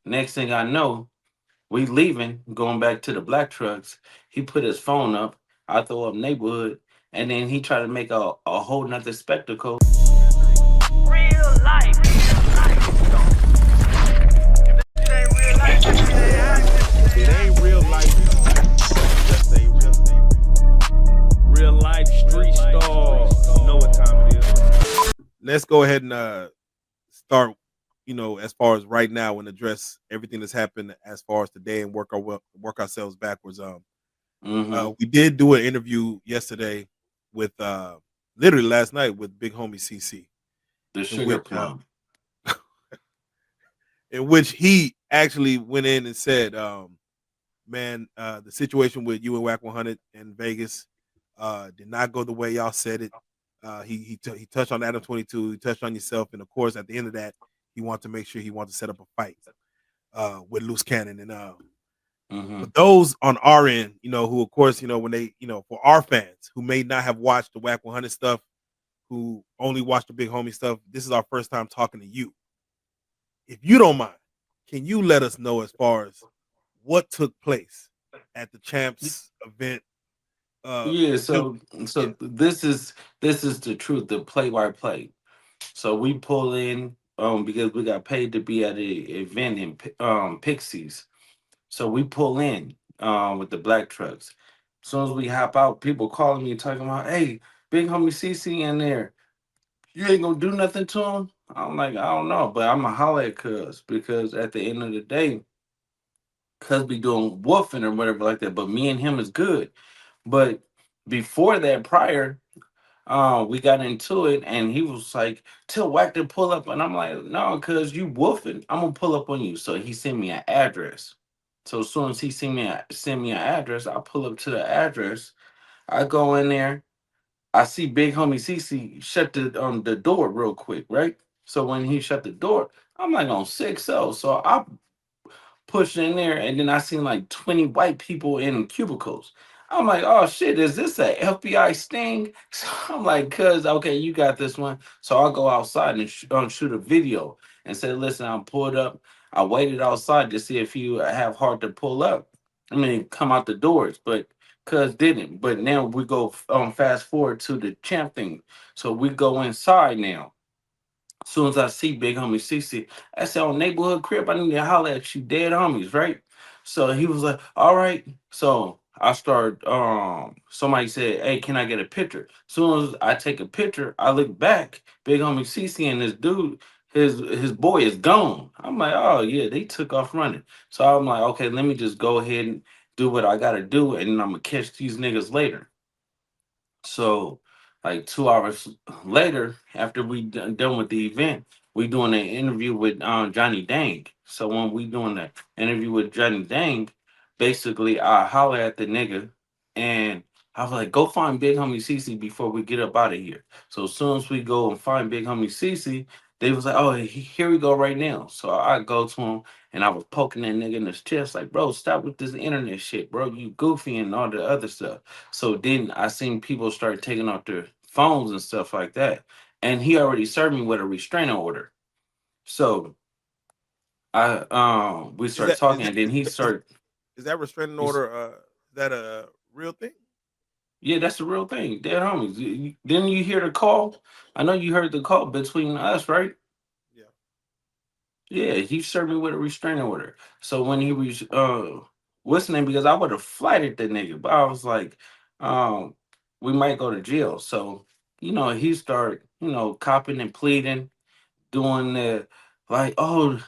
Next thing I know, we leaving, going back to the black trucks. He put his phone up. I throw up neighborhood, and then he tried to make a whole nother spectacle. Real life. If it ain't real life, If it ain't real life, just ain't real life street star. You know what time it is. Let's go ahead and start. As far as right now, and address everything that's happened as far as today, and work ourselves backwards. Mm-hmm. We did do an interview yesterday with literally last night with Big Homie CC, The in sugar which plum. he actually went in and said, man, the situation with you and Wack 100 in Vegas did not go the way y'all said it. He touched on Adam 22. He touched on yourself, and of course, at the end of that, he wanted to make sure he wanted to set up a fight with Luce Cannon. And Mm-hmm. for those on our end, who of course, when they, for our fans who may not have watched the Wack 100 stuff, who only watched the Big Homie stuff, this is our first time talking to you. If you don't mind, can you let us know as far as what took place at the champs event? Yeah, To so this is the truth, the play by play. So we pull in because we got paid to be at a event in Pixies. So we pull in with the black trucks. As soon as we hop out, people calling me talking about, hey, Big Homie CC in there. You ain't gonna do nothing to him. I'm like, I don't know, but I'm a holler at Cuz because at the end of the day, Cuz be doing woofing or whatever like that. But me and him is good. But before that, prior, we got into it, and he was like, "Tell Wack to pull up," and I'm like, "No, cause you woofing. I'm gonna pull up on you." So he sent me an address. So as soon as he send me an address, I pull up to the address. I go in there. I see Big Homie CC shut the door real quick, right? So when he shut the door, I'm like on 6-0. So I pushed in there, and then I seen like 20 white people in cubicles. I'm like, oh shit, is this a FBI sting? So I'm like, cuz, okay, you got this one. So I'll go outside and shoot a video and say, listen, I'm pulled up. I waited outside to see if you have heart to pull up. I mean, come out the doors, but cuz didn't. But now we go fast forward to the champ thing. So we go inside now. As soon as I see Big Homie CC, I said, on neighborhood crib, I need to holler at you dead homies, right? So he was like, all right. So I start somebody said, hey, can I get a picture? As soon as I take a picture, I look back, Big Homie CC and this dude, his boy is gone. I'm like, oh yeah, they took off running. So I'm like, okay, let me just go ahead and do what I gotta do, and then I'm gonna catch these niggas later. So, like 2 hours later, after we done with the event, we doing an interview with Johnny Dang. So when we doing the interview with Johnny Dang, basically I holler at the nigga, and I was like, go find Big Homie CC before we get up out of here. So as soon as we go and find Big Homie CC, they was like, oh, here we go right now. So I go to him, and I was poking that nigga in his chest, like, bro, stop with this internet shit, bro. You goofy and all the other stuff. So then I seen people start taking off their phones and stuff like that. And he already served me with a restraining order. So I we is start that is talking, that and then is, he is, start is that restraining he's order? Is that a real thing? yeah, that's the real thing. Dead homies. Didn't you hear the call? I know you heard the call between us, right? Yeah. Yeah, he served me with a restraining order. So when he was what's the name? Because I would have flighted the nigga, but I was like, um, we might go to jail. So, he started, copping and pleading, doing the like, oh,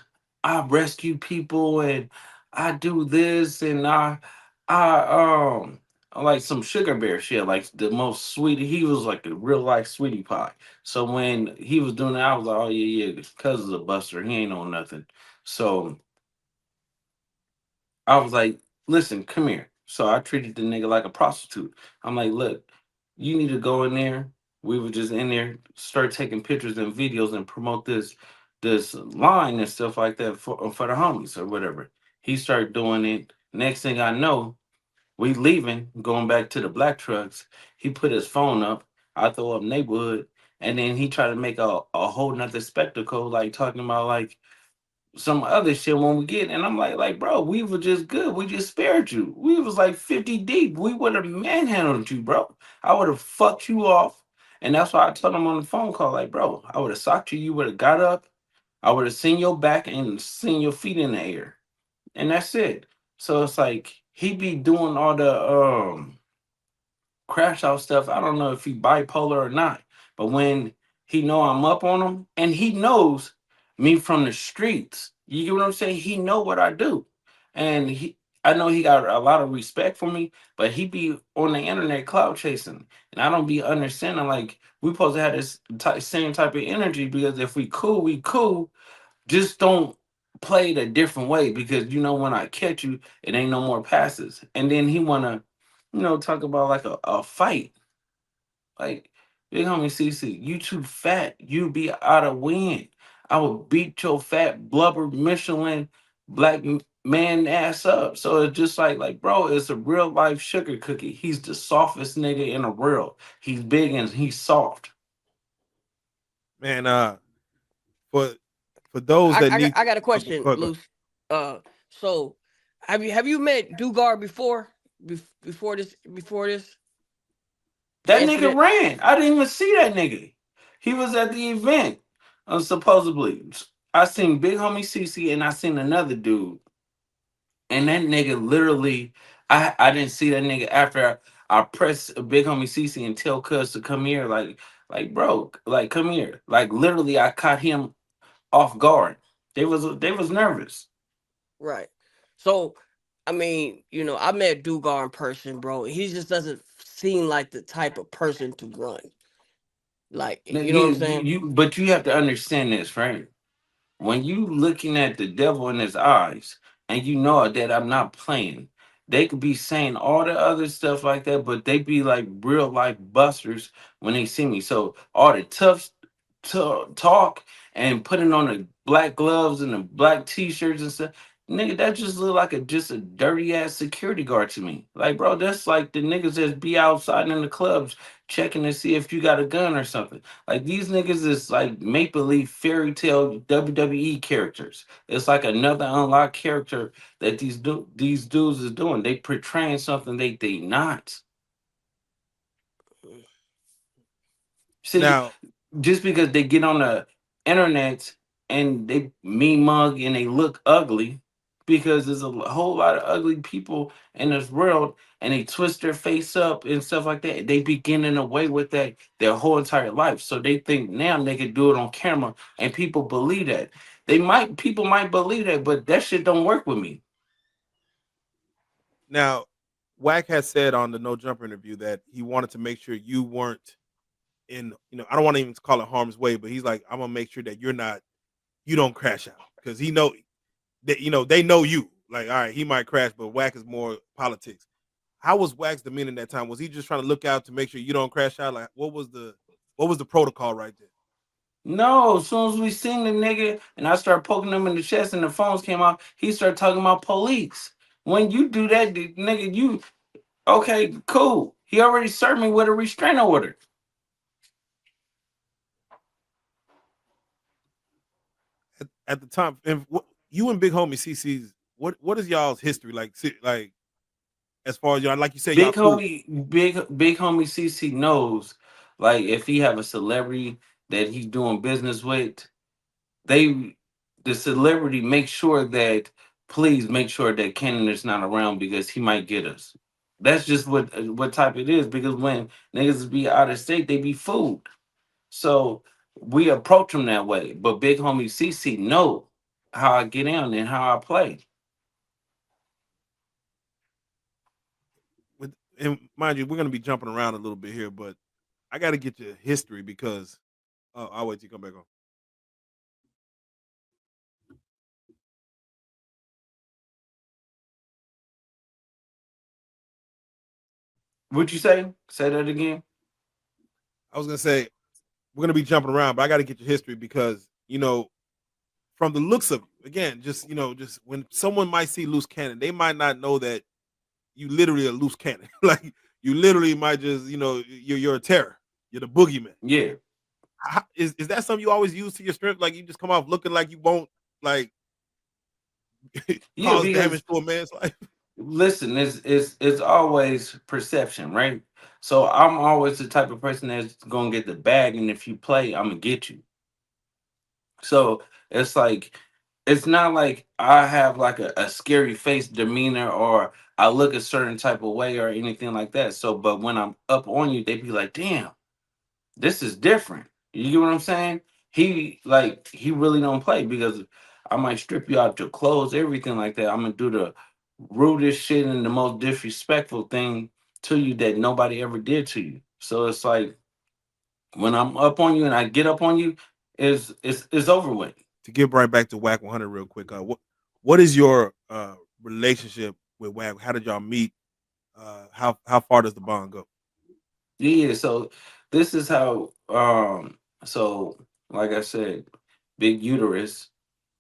I rescue people and I do this and I like some sugar bear shit, like the most sweet. He was like a real life sweetie pie. So when he was doing that, I was like, oh yeah, yeah, cuz is a buster. He ain't on nothing. So I was like, listen, come here. So I treated the nigga like a prostitute. I'm like, look, you need to go in there. We were just in there, start taking pictures and videos and promote this line and stuff like that for the homies or whatever. He started doing it. Next thing I know, we leaving, going back to the black trucks. He put his phone up. I throw up neighborhood, and then he tried to make a whole nother spectacle, like talking about like some other shit when we get, and I'm like, bro, we were just good. We just spared you. We was like 50 deep. We would have manhandled you, bro. I would have fucked you off. And that's why I told him on the phone call, like, bro, I would have socked you. You would have got up. I would have seen your back and seen your feet in the air. And that's it. So it's like he be doing all the crash out stuff. I don't know if he bipolar or not, but when he know I'm up on him, and he knows me from the streets, you get what I'm saying? He know what I do, and I know he got a lot of respect for me, but he be on the internet cloud chasing, and I don't be understanding like we supposed to have this same type of energy because if we cool, we cool. Just don't play it a different way because you know when I catch you, it ain't no more passes. And then he wanna, talk about like a fight. Like, Big Homie CC, you too fat. You be out of win. I will beat your fat blubber Michelin black man ass up. So it's just like, bro, it's a real life sugar cookie. He's the softest nigga in the world. He's big and he's soft. Man, for those that need I got a oh, question, go. Luce. So have you met Dugar before? Before this the That nigga incident? ran. I didn't even see that nigga. He was at the event, supposedly. I seen Big Homie CC and I seen another dude. And that nigga literally, I didn't see that nigga after I pressed Big Homie CC and tell Cuz to come here. Like bro, like come here. Like literally I caught him off guard. They was nervous. Right. So I mean, I met Dugar in person, bro. He just doesn't seem like the type of person to run. Like, Now, you know what I'm you, saying? but you have to understand this, right? When you looking at the devil in his eyes and you know that I'm not playing, they could be saying all the other stuff like that, but they be like real life busters when they see me. So all the tough talk and putting on the black gloves and the black t-shirts and stuff, nigga, that just look like just a dirty ass security guard to me. Like, bro, that's like the niggas that be outside in the clubs checking to see if you got a gun or something. Like these niggas is like make believe fairy tale WWE characters. It's like another unlocked character that these dudes is doing. They portraying something they not. See, Now, just because they get on the internet and they mean mug and they look ugly, because there's a whole lot of ugly people in this world and they twist their face up and stuff like that. They be getting away with that their whole entire life. So they think now they can do it on camera and people believe that. People might believe that, but that shit don't work with me. now, Wack has said on the No Jumper interview that he wanted to make sure you weren't in, I don't want to even call it harm's way, but he's like, I'm gonna make sure that you don't crash out because he know that they know you. Like, all right, he might crash, but Wack is more politics. How was Wack's demeanor that time? Was he just trying to look out to make sure you don't crash out? Like, what was the protocol right there? No, as soon as we seen the nigga and I started poking him in the chest and the phones came out, he started talking about police. When you do that, nigga, you okay, cool. He already served me with a restraining order. At the time, and you and Big Homie CC's, what is y'all's history like? Like, as far as y'all, like you said, y'all cool. Big homie CC knows, like if he have a celebrity that he's doing business with, they the celebrity make sure that please make sure that Cannon is not around because he might get us. That's just what type it is because when niggas be out of state, they be fooled. So we approach them that way. But Big Homie CC know how I get in and how I play. And mind you, we're gonna be jumping around a little bit here, but I got to get your history because I'll wait till you come back on. What'd you say? Say that again. I was gonna say we're gonna be jumping around, but I got to get your history because from the looks of you, again, just when someone might see Luce Cannon, they might not know that you literally are Luce Cannon. Like you literally might just, you're a terror. You're the boogeyman. Yeah. Is that something you always use to your strength? Like you just come off looking like you won't like. Yeah, cause damage because to a man's life. listen, it's always perception, right? So I'm always the type of person that's gonna get the bag, and if you play, I'm gonna get you. So it's like it's not like I have like a scary face demeanor or I look a certain type of way or anything like that. So but when I'm up on you, they be like, damn, this is different. You get what I'm saying? He really don't play because I might strip you out your clothes, everything like that. I'm gonna do the rudest shit and the most disrespectful thing to you that nobody ever did to you. So it's like when I'm up on you and I get up on you, it's over with. To get right back to Whack 100 real quick, what is your relationship with Whack? How did y'all meet? How far does the bond go? Yeah, so this is how so like I said, big uterus,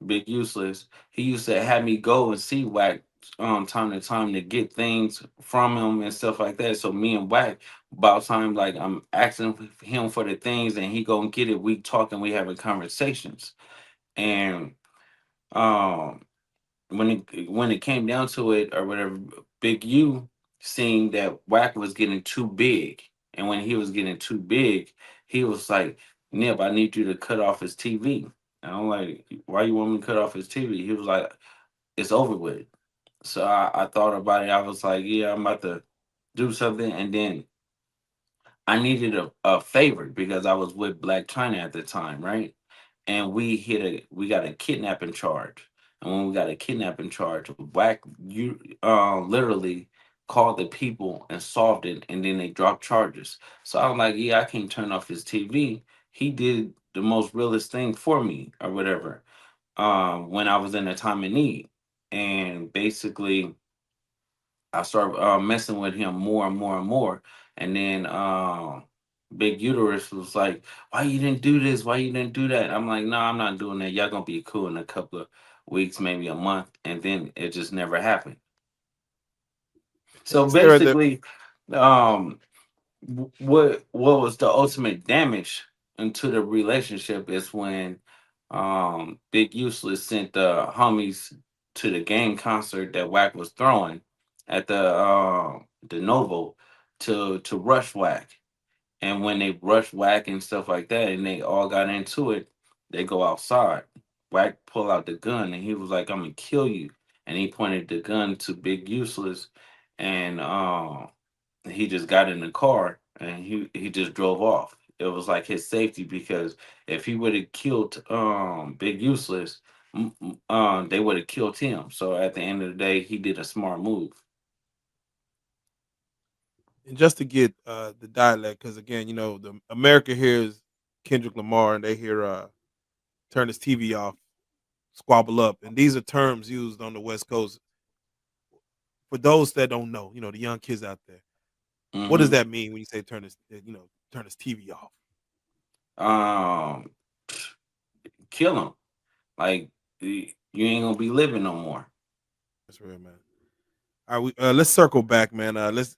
big useless. He used to have me go and see Wack time to time to get things from him and stuff like that. So me and Wack about time like I'm asking him for the things and he go and get it. We talking, we having conversations. And um when it came down to it or whatever, Big U seeing that Wack was getting too big, and when he was getting too big, he was like, "Nip, I need you to cut off his TV." And I'm like, "Why you want me to cut off his TV?" He was like, "It's over with." So I thought about it. I was like, "Yeah, I'm about to do something," and then I needed a favor because I was with Black China at the time, right? And we got a kidnapping charge. And when we got a kidnapping charge, Whack you literally called the people and solved it and then they dropped charges. So I'm like, yeah, I can't turn off his TV. He did the most realest thing for me or whatever. When I was in a time of need. And basically I started messing with him more and more and more. And then Big Uterus was like, "Why you didn't do this? Why you didn't do that?" I'm like, "No, I'm not doing that. Y'all gonna be cool in a couple of weeks, maybe a month." And then it just never happened. So Is there the basically, um, what was the ultimate damage into the relationship is when Big Useless sent the homies to the game concert that Wack was throwing at the Novo to rush Wack. And when they rush Wack and stuff like that and they all got into it, they go outside. Wack pull out the gun and he was like, "I'm gonna kill you." And he pointed the gun to Big Useless and he just got in the car and he just drove off. It was like his safety because if he would have killed Big Useless, they would have killed him. So at the end of the day, he did a smart move. and just to get the dialect, because again, the America hears Kendrick Lamar and they hear turn his TV off, squabble up, and these are terms used on the West Coast. For those that don't know, the young kids out there, what does Hmm. that mean when you say turn his TV off? Um, Kill him. Like you ain't gonna be living no more. That's real, man. All right, let's circle back, man. Let's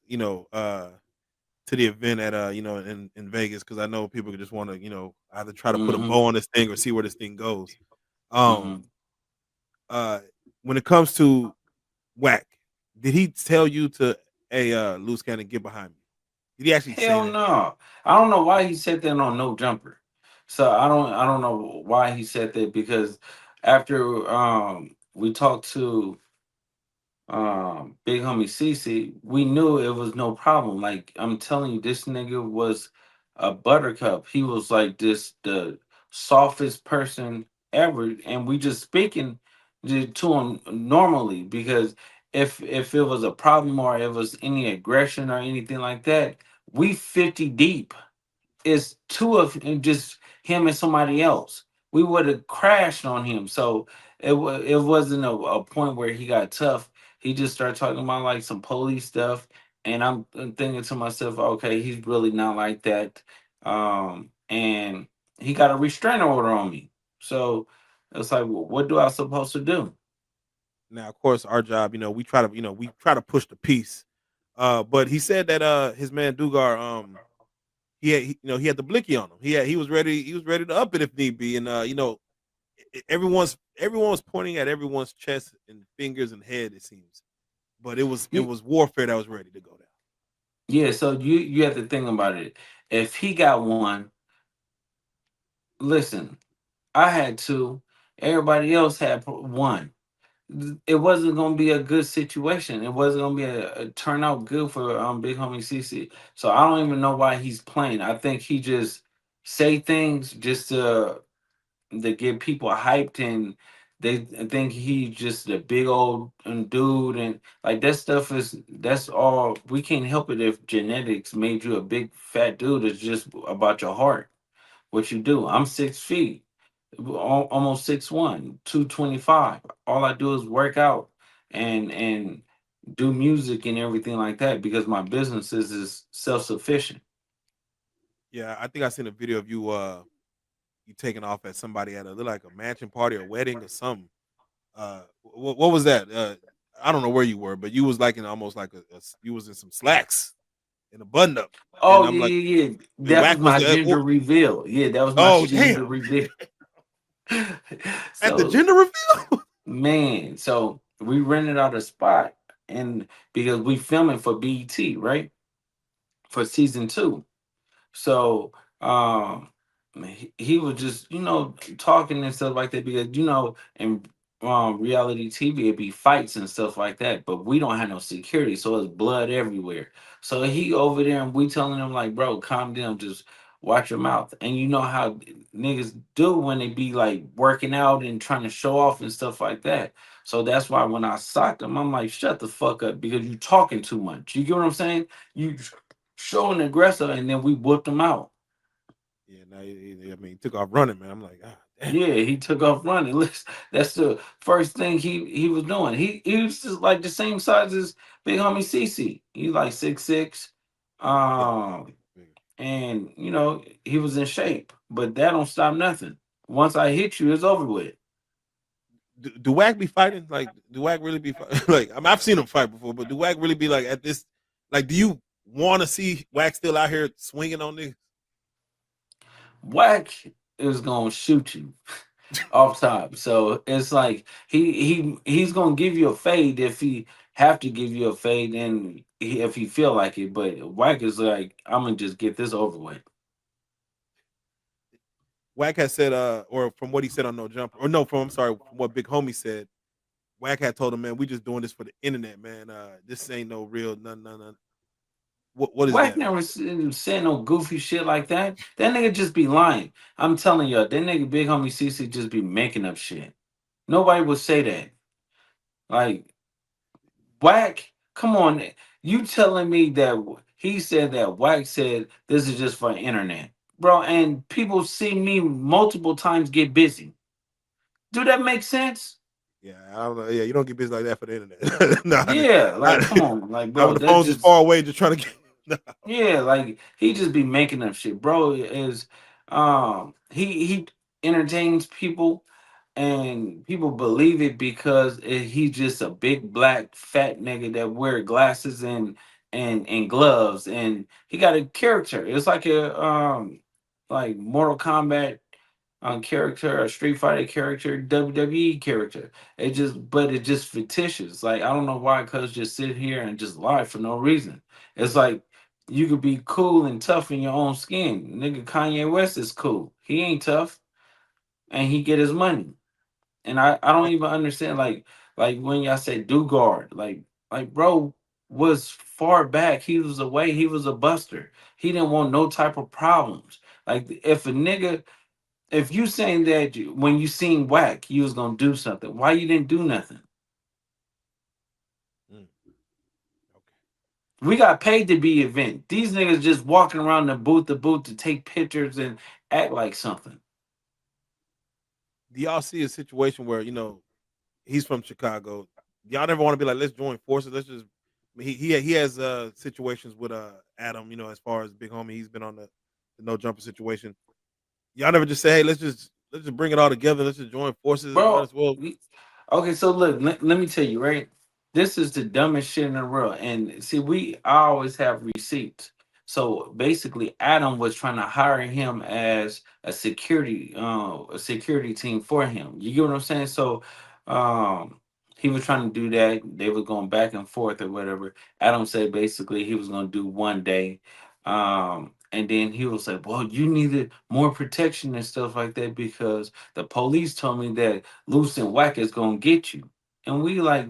to the event at in Vegas because I know people just want to either try to put a Hmm. bow on this thing or see where this thing goes. Um, Hmm. uh, when it comes to Whack, did he tell you to hey Luce Cannon get behind me? Did he actually say Hell that? no. I don't know why he said that on No Jumper. So I don't know why he said that because after we talked to Big Homie CC, we knew it was no problem. Like I'm telling you, this nigga was a buttercup. He was like this the softest person ever, and we just speaking to him normally because if it was a problem or it was any aggression or anything like that, we 50 deep. It's two of just him and somebody else. We would have crashed on him. So it wasn't a point where he got tough. He just started talking about like some police stuff, and I'm thinking to myself, okay, he's really not like that. And he got a restraining order on me. So it's like, what do I supposed to do? Now, of course, our job, we try to push the peace. But he said that his man Dugar, he had the blicky on him. He was ready to up it if need be, and everyone's everyone was pointing at everyone's chest and fingers and head. It seems, but it You, was warfare that was ready to go down. yeah, so you have to think about it. If he got one, listen, I had two. Everybody else had one. It wasn't gonna be a good situation. It wasn't gonna be a turnout good for Big Homie CC. So I don't even know why he's playing. I think he just say things just to get people hyped, and they think he's just a big old dude, and like that stuff is that's all. We can't help it if genetics made you a big fat dude. It's just about your heart, what you do. I'm 6 feet, almost 6'1", 225. All I do is work out and do music and everything like that because my business is self sufficient. Yeah, I think I seen a video of you you taking off at somebody at a look like a mansion party or wedding or something. What was that? I don't know where you were, but you was like in almost like you was in some slacks in a button up, and Oh I'm yeah, like, yeah, yeah. and That was Wack was my there. gender reveal. Yeah, that was my Oh gender damn! reveal. At the So gender reveal. man, so we rented out a spot, and because we filming for BET, right? For season 2. So he was just, talking and stuff like that because in reality TV it'd be fights and stuff like that, but we don't have no security, so it's blood everywhere. So he over there and we telling him like, bro, calm down, just watch your mouth. And you know how niggas do when they be like working out and trying to show off and stuff like that. So that's why when I socked him, I'm like, shut the fuck up because you talking too much. You get what I'm saying? You showing aggressive, and then we whooped him out. Yeah, now I mean, he took off running, man. I'm like, ah, damn. Yeah, he took off running. That's the first thing he was doing. He was just like the same size as Big Homie CC. He like 6'6", Yeah. um, and he was in shape. But that don't stop nothing. Once I hit you, it's over with. Do Wack be fighting? Like, do Wack really be like? I mean, I've seen him fight before, but do Wack really be like at this? Like, do you want to see Wack still out here swinging on this? Whack is gonna shoot you off top. So it's like he's gonna give you a fade if he have to give you a fade, and if he feel like it. But Wack is like, I'm gonna just get this over with. Wack has said, or from what he said on No Jumper, or no, from I'm sorry, from what Big Homie said, Wack had told him, man, we just doing this for the internet, man. This ain't no real, none. What is Wack that, man? never said no goofy shit like that. That nigga just be lying. I'm telling y'all, that nigga Big Homie CC just be making up shit. Nobody would say that. Like Wack, come on. You telling me that he said that Wack said this is just for the internet. Bro, and people see me multiple times get busy. Do that make sense? Yeah, I don't know. Yeah, you don't get busy like that for the internet. Nah, Yeah, not, like come on, like not bro, when the that phone's is just far away, just trying to get. Nah. yeah, like he just be making up shit. Bro is he entertains people, and people believe it because he's just a big black fat nigga that wear glasses and gloves, and he got a character. It's like a like Mortal Kombat character, a Street Fighter character, WWE character. It's just fictitious. Like I don't know why cuz just sit here and just lie for no reason. It's like you could be cool and tough in your own skin. Nigga Kanye West is cool. He ain't tough and he get his money. And I don't even understand like when y'all say do guard, like bro was far back. He was away. He was a buster. He didn't want no type of problems. Like if a nigga, if you saying that when you seen Whack, you was gonna do something. Why you didn't do nothing? Mm, okay. We got paid to be event. These niggas just walking around the booth to booth to take pictures and act like something. Do y'all see a situation where he's from Chicago? Y'all never want to be like, let's join forces. Let's just. I mean, he has situations with Adam. As far as Big Homie, he's been on the No Jumper situation. Y'all never just say, hey, let's just bring it all together. Let's just join forces. Might Bro, as well. okay, so look, let me tell you, right? This is the dumbest shit in the world. And see, I always have receipts. So basically, Adam was trying to hire him as a security team for him. You get what I'm saying? So, um, he was trying to do that. They were going back and forth or whatever. Adam said basically he was going to do one day, and then he was like, "Well, you needed more protection and stuff like that because the police told me that Luce and Wack is going to get you." And we like,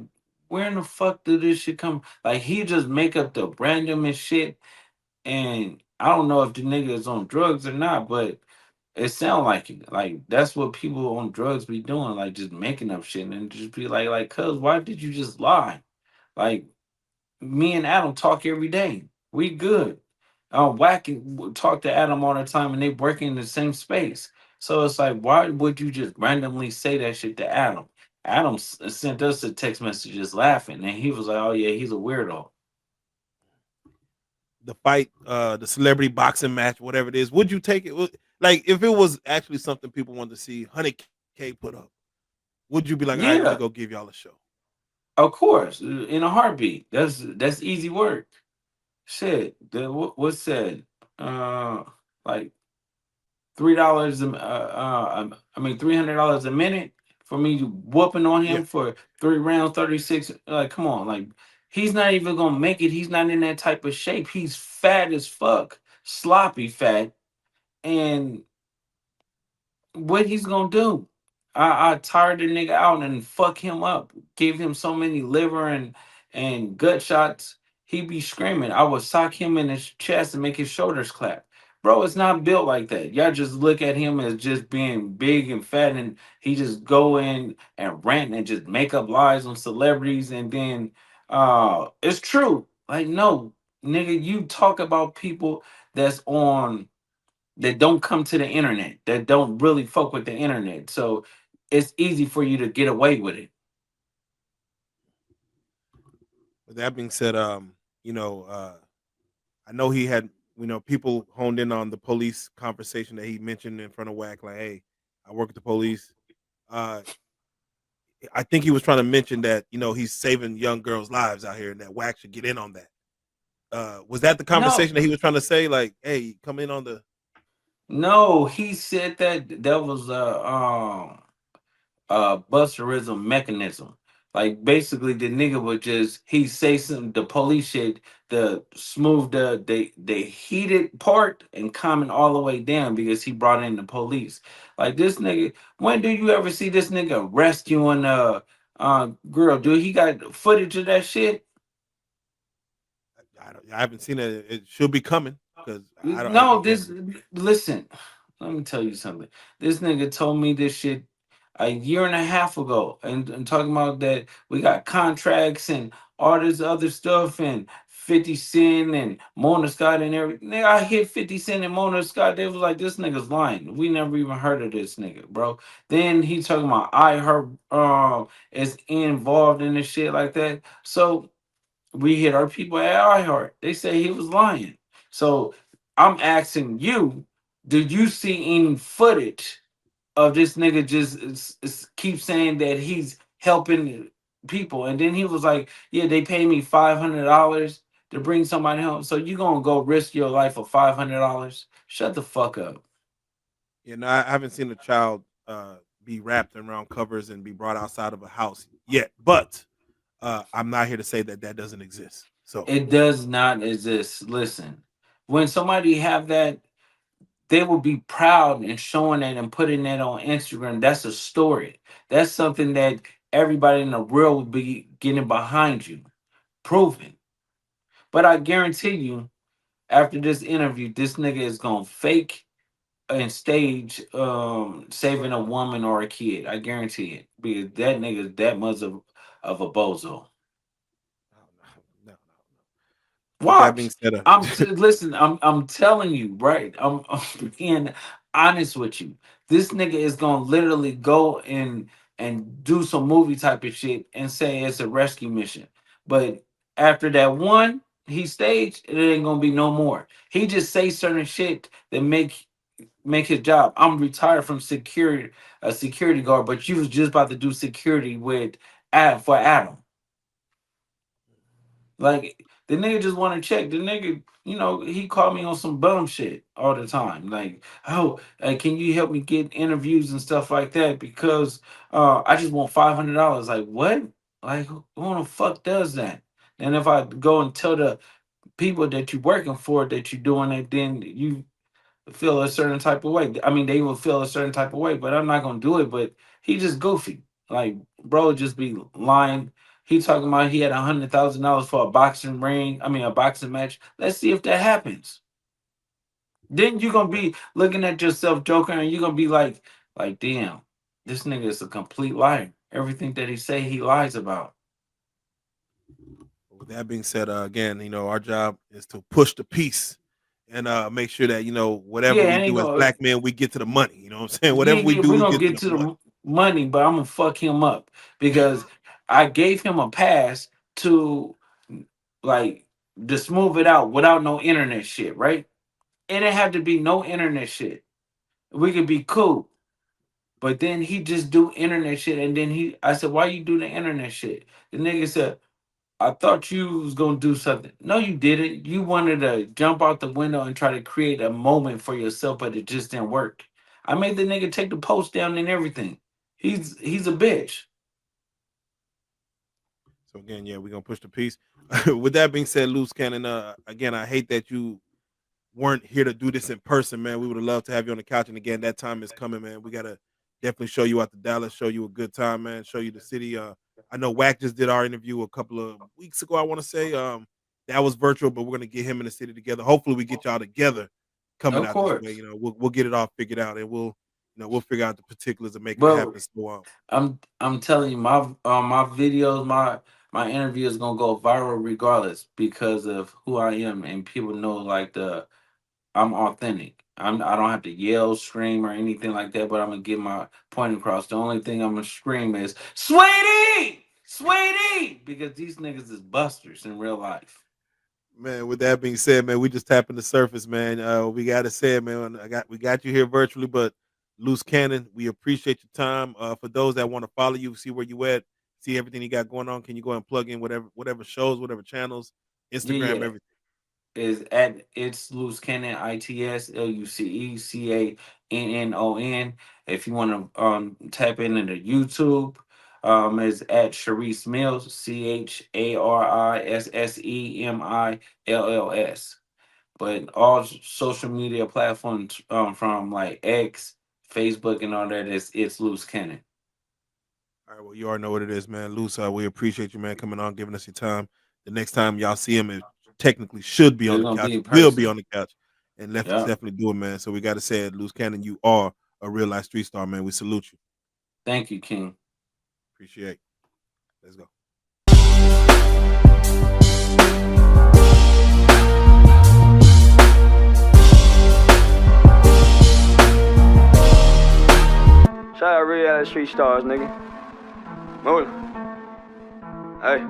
where in the fuck did this shit come? Like he just make up the randomest shit, and I don't know if the nigga is on drugs or not, but it sound like it. Like that's what people on drugs be doing, like just making up shit and just be like, cuz why did you just lie? Like me and Adam talk every day. We good. Wack talk to Adam all the time, and they work in the same space. So it's like, why would you just randomly say that shit to Adam? Adam sent us a text message just laughing, and he was like, "Oh yeah, he's a weirdo." The fight, the celebrity boxing match, whatever it is, would you take it? Like if it was actually something people wanted to see, 100K put up, would you be like, all right, let me Yeah, go give y'all a show? of course, in a heartbeat. That's easy work. Shit, what's said? Uh, like $3. I mean $300 a minute for me whooping on Yeah, him for 3 rounds, 36. Like, come on, like he's not even gonna make it. He's not in that type of shape. He's fat as fuck, sloppy fat, and what he's gonna do? I tired the nigga out and fuck him up. Give him so many liver and gut shots. He be screaming. I would sock him in his chest and make his shoulders clap. Bro, it's not built like that. Y'all just look at him as just being big and fat, and he just go in and rant and just make up lies on celebrities, and then it's true. Like, no, nigga, you talk about people that's on that don't come to the internet, that don't really fuck with the internet. So it's easy for you to get away with it. with that being said, I know he had, people honed in on the police conversation that he mentioned in front of Wack, like, hey, I work at the police. Uh, I think he was trying to mention that, he's saving young girls' lives out here and that Wack should get in on that. Was that the No, conversation that he was trying to say? Like, hey, come in on the. no, he said that was busterism mechanism. Like basically the nigga would just he say some the police shit, the smooth the heated part and comment all the way down because he brought in the police. Like this nigga, when do you ever see this nigga rescuing girl? Dude, he got footage of that shit? I haven't seen it. It should be coming because I don't. No, Again, this listen. Let me tell you something. This nigga told me this shit a year and a half ago, and talking about that we got contracts and all this other stuff and 50 Cent and Mona Scott and everything. Nigga, I hit 50 Cent and Mona Scott. They was like, this nigga's lying. We never even heard of this nigga, bro. Then he talking about I heard is involved in this shit like that. So we hit our people at iHeart. They say he was lying. So I'm asking you, did you see any footage of this nigga just keep saying that he's helping people? And then he was like, yeah, they pay me $500 to bring somebody home. So you gonna go risk your life for $500? Shut the fuck up. I haven't seen a child be wrapped around covers and be brought outside of a house yet. But I'm not here to say that that doesn't exist. So It does not exist. Listen, when somebody have that, they will be proud and showing that and putting that on Instagram. That's a story. That's something that everybody in the world will be getting behind you, proving. But I guarantee you, after this interview, this nigga is gonna fake and stage saving a woman or a kid. I guarantee it. Because that nigga is that much of a bozo. no, no, no. With that being Watch. said, Listen. I'm telling you, right? I'm being honest with you. This nigga is gonna literally go and do some movie type of shit and say it's a rescue mission. But after that one he staged, it ain't gonna be no more. He just say certain shit that make his job. I'm retired from security, a security guard, but you was just about to do security with Ad for Adam. Like The nigga just want to check. The nigga, he called me on some bum shit all the time. Like, oh, can you help me get interviews and stuff like that? Because I just want $500. Like, what? Like, who the fuck does that? And if I go and tell the people that you're working for that you're doing it, then you feel a certain type of way. I mean, they will feel a certain type of way, but I'm not gonna do it. But he just goofy. Like, bro, just be lying. He talking about he had $100,000 for a boxing ring. I mean, a boxing match. Let's see if that happens. Then you're gonna be looking at yourself, Joker, and you're gonna be like, damn, this nigga is a complete liar. Everything that he say, he lies about. With that being said, again, our job is to push the peace and make sure that whatever Yeah, we and he do as go, black men, we get to the money. You know what I'm saying? yeah, Whatever we yeah, do, we're we gonna get to get the to the money. money, but I'm gonna fuck him up because I gave him a pass to like just move it out without no internet shit, right? It didn't have to be no internet shit. We could be cool. But then he just do internet shit, and then I said, "Why you do the internet shit?" The nigga said, "I thought you was gonna do something." No, you didn't. You wanted to jump out the window and try to create a moment for yourself, but it just didn't work. I made the nigga take the post down and everything. He's a bitch. So again, yeah, we're gonna push the peace. With that being said, Luce Cannon, again, I hate that you weren't here to do this in person, man. We would have loved to have you on the couch. And again, that time is coming, man. We gotta definitely show you out to Dallas, show you a good time, man. Show you the city. I know Wack just did our interview a couple of weeks ago. I want to say that was virtual, but we're gonna get him in the city together. Hopefully, we get y'all together coming Of out this way. course. We'll get it all figured out, and we'll figure out the particulars of making it But happen. So, I'm telling you, my videos, my interview is gonna go viral regardless because of who I am, and people know like I'm authentic. I don't have to yell, scream, or anything like that, but I'm gonna get my point across. The only thing I'm gonna scream is "Sweetie, Sweetie," because these niggas is busters in real life. man, with that being said, man, we just tapping the surface, man. We gotta say it, man. We got you here virtually, but Luce Cannon, we appreciate your time. For those that want to follow you, see where you at, see everything you got going on, can you go and plug in whatever shows, whatever channels, Yeah, Instagram, yeah. everything? Is at it's Luce Cannon ITSLUCECANNON. If you want to tap into YouTube, is at Sharice Mills CHARISSEMILLS. But all social media platforms from like X, Facebook, and all that is it's Luce Cannon. All right, well, you already know what it is, man. Luce, we appreciate you, man, coming on, giving us your time. The next time y'all see him, it technically should be on It's the gonna couch. be in It will be person. on the couch. And let's Yeah. definitely do it, man. So we got to say it, Luce Cannon, you are a real life street star, man. We salute you. Thank you, King. Appreciate it. Let's go. Shout out Reallyfe Street Stars, nigga. Move. Hey.